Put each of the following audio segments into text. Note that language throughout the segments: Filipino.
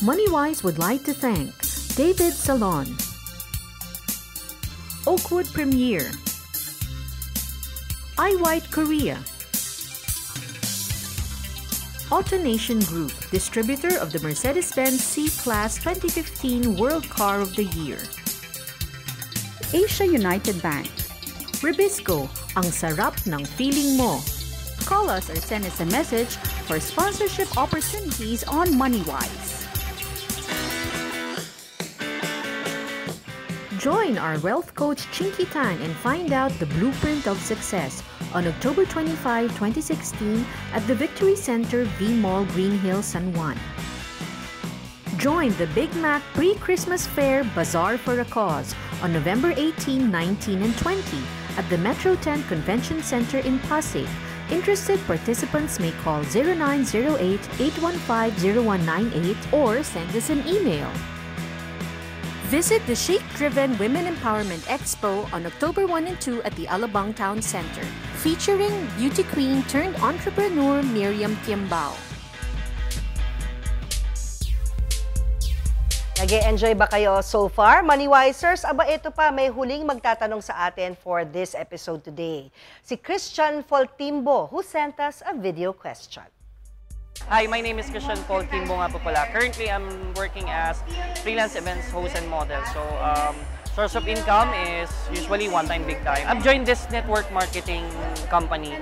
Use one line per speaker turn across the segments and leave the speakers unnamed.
MoneyWise would like to thank David Salon, Oakwood Premier, iWhite Korea, AutoNation Group, distributor of the Mercedes-Benz C-Class 2015 World Car of the Year, Asia United Bank, Ribisco, ang sarap ng feeling mo. Call us or send us a message for sponsorship opportunities on MoneyWise. Join our wealth coach Chinky Tan and find out the blueprint of success on October 25, 2016 at the Victory Center V Mall, Green Hills, San Juan. Join the Big Mac Pre-Christmas Fair Bazaar for a Cause on November 18, 19, and 20 at the Metro 10 Convention Center in Pasig. Interested participants may call 0908-815-0198 or send us an email. Visit the Chic-driven Women Empowerment Expo on October 1 and 2 at the Alabang Town Center, featuring beauty queen turned entrepreneur Miriam Tiambao.
Nag-e-enjoy ba kayo so far? MoneyWisers, aba ito pa, may huling magtatanong sa atin for this episode today. Si Christian Foltimbo, who sent us a video question.
Hi, my name is Christian Paul Kimbo nga po pala. Currently, I'm working as freelance events host and model. So, source of income is usually one-time, big time. I've joined this network marketing company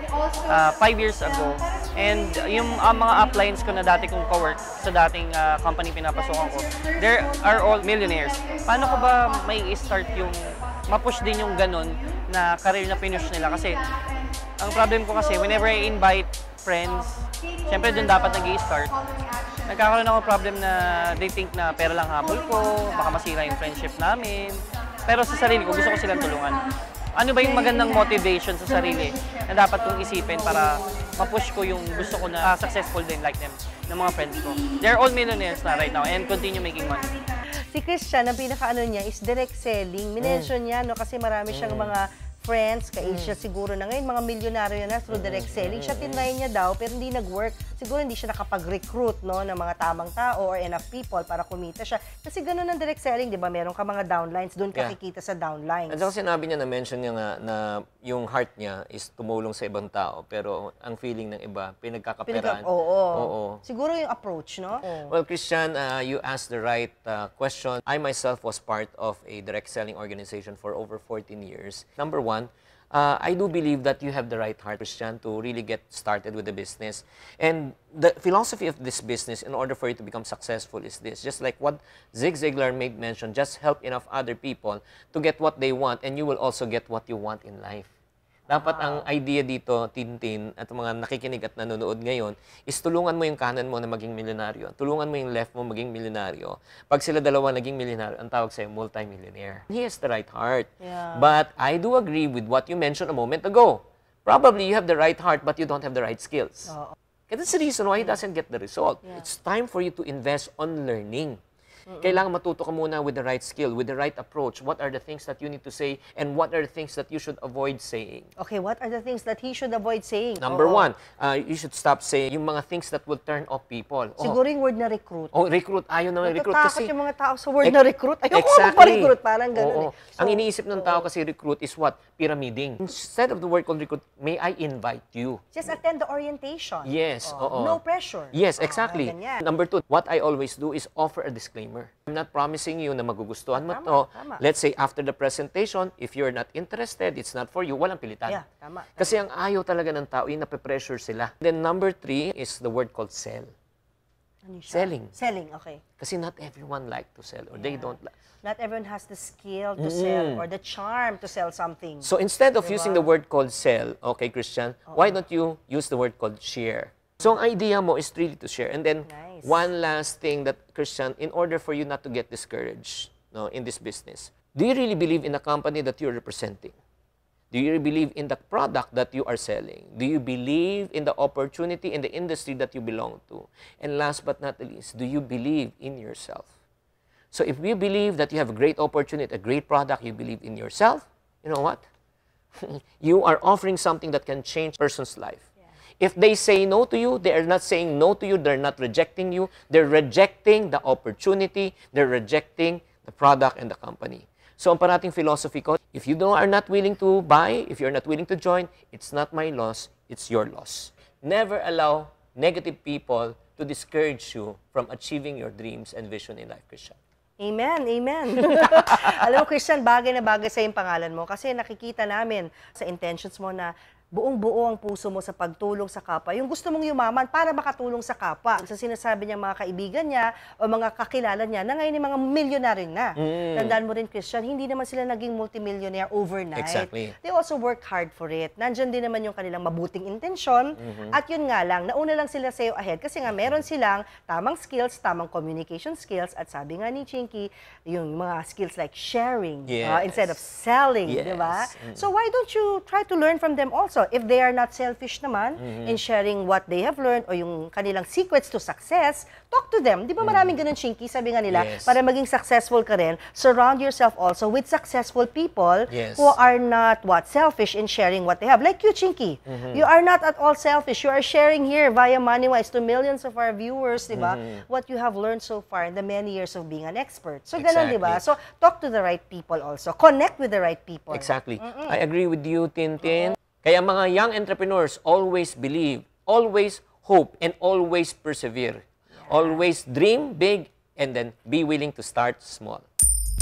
5 years ago. And yung mga uplines ko na dati kong co-work sa dating company pinapasukan ko, they are all millionaires. Paano ko ba may start yung, ma-push din yung ganun na career na pinush nila? Kasi, ang problem ko kasi, whenever I invite friends, siyempre doon dapat nag-i-start. Nagkakaroon ako problem na they think na pera lang habol ko, baka masira yung friendship namin. Pero sa sarili ko, gusto ko silang tulungan. Ano ba yung magandang motivation sa sarili na dapat kong isipin para ma-push ko yung gusto ko na successful din like them, ng mga friends ko. They're all millionaires na right now and continue making money.
Si Christian, ang pinaka-ano niya is direct selling. Minention niya, no, kasi marami siyang mga friends, ka-age siya siguro na ngayon, mga milyonaryo na through direct selling. Siya tinry niya daw, pero hindi nag-work. Siguro hindi siya nakapag-recruit, no, ng mga tamang tao or enough people para kumita siya. Kasi ganun ang direct selling, di ba? Meron ka mga downlines, doon ka kikita sa downlines.
At saka sinabi niya, na-mention niya nga na yung heart niya is tumulong sa ibang tao, pero ang feeling ng iba, pinagkakaperaan.
Oo. Siguro yung approach, no?
Well, Christian, you asked the right question. I myself was part of a direct selling organization for over 14 years. Number one, I do believe that you have the right heart, Christian, to really get started with the business. And the philosophy of this business, in order for you to become successful, is this. Just like what Zig Ziglar made mention, just help enough other people to get what they want, and you will also get what you want in life. Dapat ang idea dito, Tintin, at mga nakikinig at nanonood ngayon, is tulungan mo yung kanan mo na maging milyonaryo. Tulungan mo yung left mo maging milyonaryo. Pag sila dalawa naging milyonaryo, ang tawag sa'yo, multi-millionaire. He has the right heart.
Yeah.
But I do agree with what you mentioned a moment ago. Probably you have the right heart, but you don't have the right skills. That's the reason why he doesn't get the result.
Yeah.
It's time for you to invest on learning. Kailangan matuto ka muna with the right skill, with the right approach. What are the things that you need to say and what are the things that you should avoid saying?
Okay, what are the things that he should avoid saying?
Number one, you should stop saying yung mga things that will turn off people.
Siguro yung word na recruit.
Recruit. Ayaw na recruit kasi...
Natatakot yung mga tao sa word na recruit. Ayoko
Exactly.
magpa-recruit. Parang ganun.
So, ang iniisip ng tao kasi recruit is what? Pyramiding. Instead of the word called recruit, may I invite you?
Just attend the orientation.
Yes.
No pressure.
Yes, exactly.
Ganyan.
Number two, what I always do is offer a disclaimer. I'm not promising you na magugustuhan mo to.
Tama.
Let's say after the presentation, if you're not interested, it's not for you, walang pilitan.
Yeah, tama.
Kasi ang ayaw talaga ng tao, yung nape-pressure sila. Then number three is the word called sell.
Ano siya?
Selling.
Selling, okay.
Kasi not everyone like to sell or they don't like.
Not everyone has the skill to sell or the charm to sell something.
So instead of using the word called sell, okay, Christian, why don't you use the word called share? So ang idea mo is really to share. And then one last thing that, Christian, in order for you not to get discouraged in this business, do you really believe in the company that you're representing? Do you really believe in the product that you are selling? Do you believe in the opportunity in the industry that you belong to? And last but not least, do you believe in yourself? So if you believe that you have a great opportunity, a great product, you believe in yourself, you know what? You are offering something that can change a person's life. If they say no to you, they are not saying no to you, they're not rejecting you, they're rejecting the opportunity, they're rejecting the product and the company. So, ang parating philosophy ko, if you are not willing to buy, if you're not willing to join, it's not my loss, it's your loss. Never allow negative people to discourage you from achieving your dreams and vision in life, Christian.
Amen, amen. Alam mo, Christian, bagay na bagay sa yung pangalan mo kasi nakikita namin sa intentions mo na buong-buo ang puso mo sa pagtulong sa kapwa. Yung gusto mong yumaman para makatulong sa kapwa. Sa sinasabi niya mga kaibigan niya o mga kakilala niya na ngayon yung mga milyonaryo na. Tandaan mo rin, Christian, hindi naman sila naging multimillionaire overnight.
Exactly.
They also work hard for it. Nandyan din naman yung kanilang mabuting intensyon. At yun nga lang, nauna lang sila sa'yo ahead kasi nga meron silang tamang skills, tamang communication skills. At sabi nga ni Chinky, yung mga skills like sharing instead of selling, di ba? So why don't you try to learn from them also? If they are not selfish naman in sharing what they have learned o yung kanilang secrets to success, talk to them. Di ba maraming ganun, Chinky? Sabi nga nila, para maging successful ka rin, surround yourself also with successful people who are not, selfish in sharing what they have. Like you, Chinky. You are not at all selfish. You are sharing here via MoneyWise to millions of our viewers, di ba? What you have learned so far in the many years of being an expert. So, ganun, di ba? So, talk to the right people also. Connect with the right people.
Exactly. I agree with you, Tintin. Kaya mga young entrepreneurs, always believe, always hope, and always persevere. Always dream big and then be willing to start small.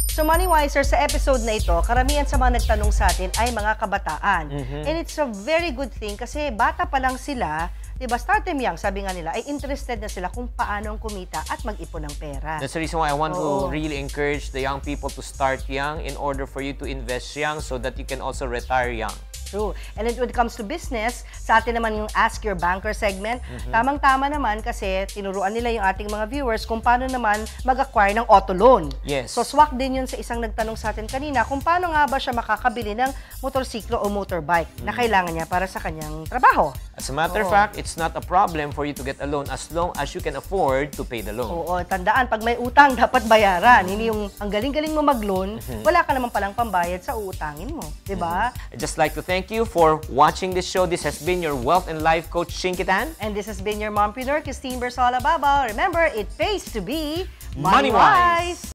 So MoneyWiser, sa episode na ito, karamihan sa mga nagtanong sa atin ay mga kabataan. And it's a very good thing kasi bata pa lang sila, diba, start them young, sabi nga nila, ay interested na sila kung paano kumita at mag-ipon ng pera.
That's the reason why I want to really encourage the young people to start young in order for you to invest young so that you can also retire young.
True. And then when it comes to business, sa atin naman yung Ask Your Banker segment, tamang-tama naman kasi tinuruan nila yung ating mga viewers kung paano naman mag-acquire ng auto loan.
Yes.
So swak din yun sa isang nagtanong sa atin kanina kung paano nga ba siya makakabili ng motorsiklo o motorbike na kailangan niya para sa kanyang trabaho.
As a matter of fact, it's not a problem for you to get a loan as long as you can afford to pay the loan.
Oo, tandaan, pag may utang, dapat bayaran. Hindi yung ang galing-galing mo mag-loan, wala ka naman palang pambayad sa uutangin mo. Diba?
I'd just like to thank you for watching this show. This has been your Wealth and Life Coach, Chinky Tan.
And this has been your mompreneur, Christine Bersola Babao. Remember, it pays to be
Money-wise.